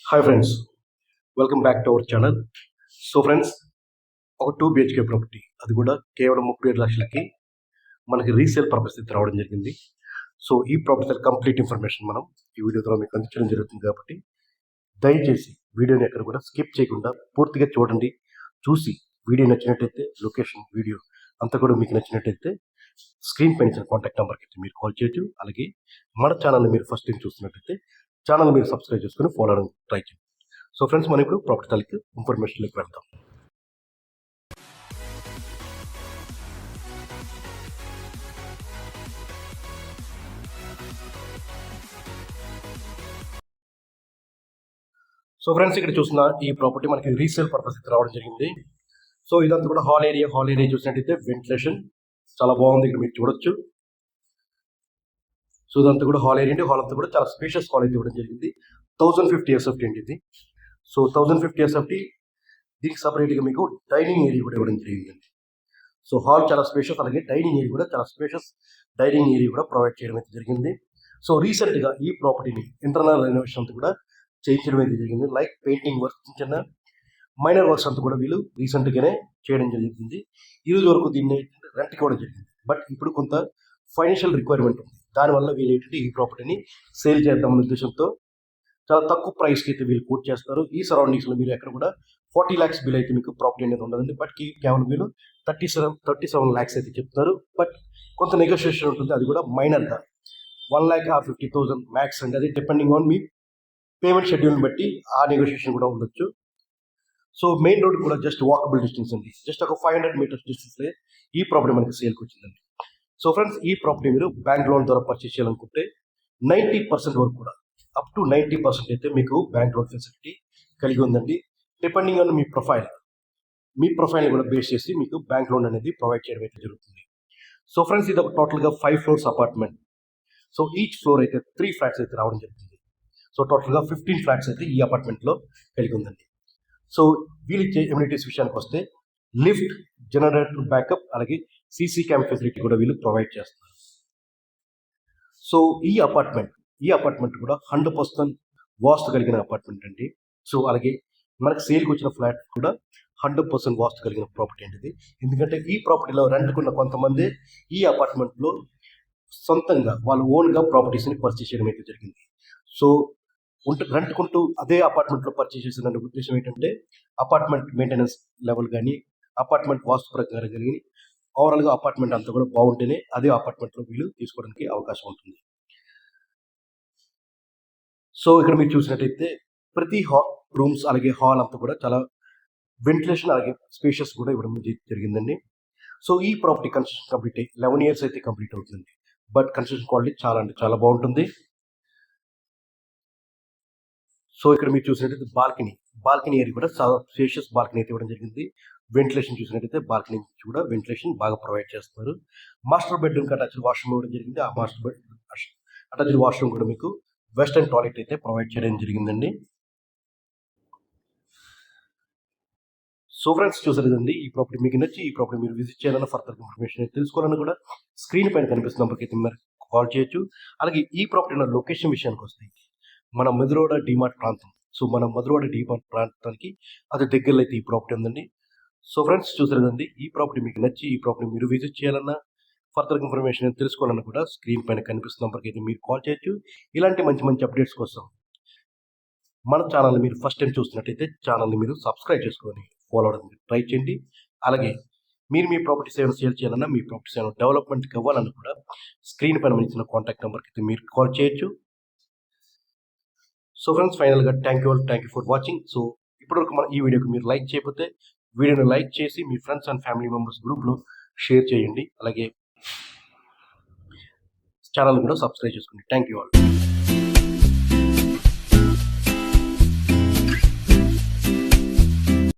Hi friends, welcome back to our channel. So friends, ఒక 2 BHK property, అది కూడా కేవలం 37 లక్షలకి మనకి రీసేల్ పర్పస్ అయితే రావడం జరిగింది. సో ఈ ప్రాపర్టీ కంప్లీట్ ఇన్ఫర్మేషన్ మనం ఈ వీడియో ద్వారా మీకు అందించడం జరుగుతుంది కాబట్టి దయచేసి వీడియోని ఎక్కడ కూడా స్కిప్ చేయకుండా పూర్తిగా చూడండి. చూసి వీడియో నచ్చినట్టయితే లొకేషన్, వీడియో అంతా కూడా మీకు నచ్చినట్టయితే స్క్రీన్ పైన ఇచ్చిన కాంటాక్ట్ నెంబర్కి అయితే మీరు కాల్ చేయొచ్చు. అలాగే మన ఛానల్ని మీరు ఫస్ట్ టైం చూస్తున్నట్టయితే ఛానల్ మీరు సబ్స్క్రైబ్ చేసుకుని ఫాలో అవడం ట్రై చేయండి. సో ఫ్రెండ్స్, మనం ఇప్పుడు ప్రాపర్టీ తాలూకు ఇన్ఫర్మేషన్లోకి వెళ్తాం. సో ఫ్రెండ్స్, ఇక్కడ చూసిన ఈ ప్రాపర్టీ మనకి రీసేల్ పర్పస్ అయితే రావడం జరిగింది. సో ఇదంతా కూడా హాల్ ఏరియా చూసినట్టయితే వెంటిలేషన్ చాలా బాగుంది, ఇక్కడ మీరు చూడొచ్చు. సో ఇదంతా కూడా హాల్ ఏరియా, హాల్ అంతా కూడా చాలా స్పేషియస్ హాల్ అయితే ఇవ్వడం జరిగింది. 1050 SFT అండి ఇది. సో 1050 SFT, దీనికి సపరేట్గా మీకు డైనింగ్ ఏరియా కూడా ఇవ్వడం జరిగిందండి. సో హాల్ చాలా స్పేషియస్, అలాగే డైనింగ్ ఏరియా కూడా చాలా స్పేషియస్ డైనింగ్ ఏరియా కూడా ప్రొవైడ్ చేయడం అయితే జరిగింది. సో రీసెంట్గా ఈ ప్రాపర్టీని ఇంటర్నల్ రెనోవేషన్ అంతా కూడా చేయించడం అయితే జరిగింది. లైక్ పెయింటింగ్ వర్క్, చిన్న మైనర్ వర్క్స్ అంతా కూడా వీళ్ళు రీసెంట్గానే చేయడం జరుగుతుంది. ఈ రోజు వరకు దీన్ని రెంట్కి ఇవ్వడం జరిగింది. బట్ ఇప్పుడు కొంత ఫైనాన్షియల్ రిక్వైర్మెంట్ ఉంది, దానివల్ల వీళ్ళు ఏంటంటే ఈ ప్రాపర్టీని సేల్ చేద్దామనే ఉద్దేశంతో చాలా తక్కువ ప్రైస్కి అయితే వీళ్ళు కోట్ చేస్తారు. ఈ సరౌండింగ్స్లో మీరు ఎక్కడ కూడా 40 lakhs బిల్ అయితే మీకు ప్రాపర్టీ అనేది ఉండదండి. బట్ కేవలం వీళ్ళు 37 lakhs అయితే చెప్తున్నారు. బట్ కొంత నెగోషియేషన్ ఉంటుంది, అది కూడా మైనర్గా 1 lakh or 50,000 మ్యాక్స్ అండి. అది డిపెండింగ్ ఆన్ మీ పేమెంట్ షెడ్యూల్ని బట్టి ఆ నెగోషియేషన్ కూడా ఉండొచ్చు. సో మెయిన్ రోడ్ కూడా జస్ట్ వాకబుల్ డిస్టెన్స్ అండి, జస్ట్ ఒక 500 meters డిస్టెన్స్లో ఈ ప్రాపర్టీ మనకి సేల్కి వచ్చిందండి. సో ఫ్రెండ్స్, ఈ ప్రాపర్టీ మీరు బ్యాంక్ లోన్ ద్వారా పర్చేస్ చేయాలనుకుంటే 90% వరకు కూడా అప్ టు 90% అయితే మీకు బ్యాంక్ లోన్ ఫెసిలిటీ కలిగి ఉందండి. డిపెండింగ్ ఆన్ మీ ప్రొఫైల్ని కూడా బేస్ చేసి మీకు బ్యాంక్ లోన్ అనేది ప్రొవైడ్ చేయడం అయితే జరుగుతుంది. సో ఫ్రెండ్స్, ఇది ఒక టోటల్గా 5 floors apartment. So each floor అయితే 3 flats అయితే రావడం జరుగుతుంది. సో టోటల్గా 15 flats అయితే ఈ అపార్ట్మెంట్లో కలిగి ఉందండి. సో వీళ్ళిచ్చే ఎమ్యూనిటీస్ విషయానికి వస్తే లిఫ్ట్, జనరేటర్ బ్యాకప్, అలాగే సీసీ క్యామ్ ఫెసిలిటీ కూడా వీళ్ళు ప్రొవైడ్ చేస్తారు. సో ఈ అపార్ట్మెంట్ కూడా 100% వాస్తు కలిగిన అపార్ట్మెంట్ అండి. సో అలాగే మనకు సేల్కి వచ్చిన ఫ్లాట్ కూడా 100% వాస్తు కలిగిన ప్రాపర్టీ అండి. ఎందుకంటే ఈ ప్రాపర్టీలో రెంట్కున్న కొంతమంది ఈ అపార్ట్మెంట్లో సొంతంగా వాళ్ళు ఓన్గా ప్రాపర్టీస్ని పర్చేస్ చేయడం అయితే జరిగింది. సో రెంట్కుంటూ అదే అపార్ట్మెంట్లో పర్చేస్ చేసిన ఉద్దేశం ఏంటంటే అపార్ట్మెంట్ మెయింటెనెన్స్ లెవెల్ కానీ, అపార్ట్మెంట్ వాస్తు ప్రకారం కానీ, ఓవరాల్గా అపార్ట్మెంట్ అంతా కూడా బాగుంటేనే అదే అపార్ట్మెంట్లో వీళ్ళు తీసుకోవడానికి అవకాశం ఉంటుంది. సో ఇక్కడ మీరు చూసినట్టయితే ప్రతి రూమ్స్ అలాగే హాల్ అంతా కూడా చాలా వెంటిలేషన్ అలాగే స్పేషియస్ కూడా ఇవ్వడం జరిగిందండి. సో ఈ ప్రాపర్టీ కన్స్ట్రక్షన్ కంప్లీట్ 11 years అయితే కంప్లీట్ అవుతుంది. బట్ కన్స్ట్రక్షన్ క్వాలిటీ చాలా అంటే చాలా బాగుంటుంది. సో ఇక్కడ మీరు చూసినట్టయితే బాల్కనీ ఏరియా కూడా చాలా స్పేషియస్ బాల్కనీ అయితే ఇవ్వడం జరిగింది. వెంటిలేషన్ చూసినట్టయితే బాల్కనీ కూడా వెంటిలేషన్ బాగా ప్రొవైడ్ చేస్తున్నారు. మాస్టర్ బెడ్రూమ్ అటాచ్డ్ వాష్రూమ్ ఇవ్వడం జరిగింది. ఆ మాస్టర్ అటాచ్డ్ వాష్రూమ్ కూడా మీకు వెస్టర్న్ టాయిలెట్ అయితే ప్రొవైడ్ చేయడం జరిగిందండి. సో ఫ్రెండ్స్, చూసారు కదండి, ఈ ప్రాపర్టీ మీకు నచ్చి ఈ ప్రాపర్టీ మీరు విజిట్ చేయాలన్న, ఫర్దర్ ఇన్ఫర్మేషన్ తెలుసుకోవాలని కూడా స్క్రీన్ పైన కనిపిస్తున్న నెంబర్కి అయితే మీరు కాల్ చేయొచ్చు. అలాగే ఈ ప్రాపర్టీ ఉన్న లొకేషన్ విషయానికి వస్తే మన మధురవాడ డిమార్ట్ ప్రాంతం. సో మన మధురవాడ డిమార్ట్ ప్రాంతానికి అది దగ్గరలో అయితే ఈ ప్రాపర్టీ ఉందండి. సో ఫ్రెండ్స్, చూసారు కదండి, ఈ ప్రాపర్టీ మీకు నచ్చి ఈ ప్రాపర్టీ మీరు విజిట్ చేయాలన్నా, ఫర్దర్ ఇన్ఫర్మేషన్ తెలుసుకోవాలన్నా కూడా స్క్రీన్ పైన కనిపిస్తున్న నెంబర్కి అయితే మీరు కాల్ చేయొచ్చు. ఇలాంటి మంచి అప్డేట్స్ కోసం మన ఛానల్ని మీరు ఫస్ట్ టైం చూస్తున్నట్టయితే ఛానల్ని మీరు సబ్స్క్రైబ్ చేసుకొని ఫాలో అవడానికి ట్రై చేయండి. అలాగే మీరు మీ ప్రాపర్టీస్ ఏమైనా సేల్ చేయాలన్నా, మీ ప్రాపర్టీస్ ఏమైనా డెవలప్మెంట్కి ఇవ్వాలన్నా కూడా స్క్రీన్ పైన ఇచ్చిన కాంటాక్ట్ నెంబర్కి అయితే మీరు కాల్ చేయొచ్చు. సో ఫ్రెండ్స్, ఫైనల్గా thank you for watching. So ఇప్పటివరకు మన ఈ వీడియోకి మీరు లైక్ చేయకపోతే వీడియోని లైక్ చేసి మీ ఫ్రెండ్స్ అండ్ ఫ్యామిలీ మెంబర్స్ గ్రూప్లో షేర్ చేయండి. అలాగే ఛానల్ కూడా సబ్స్క్రైబ్ చేసుకోండి. Thank you all.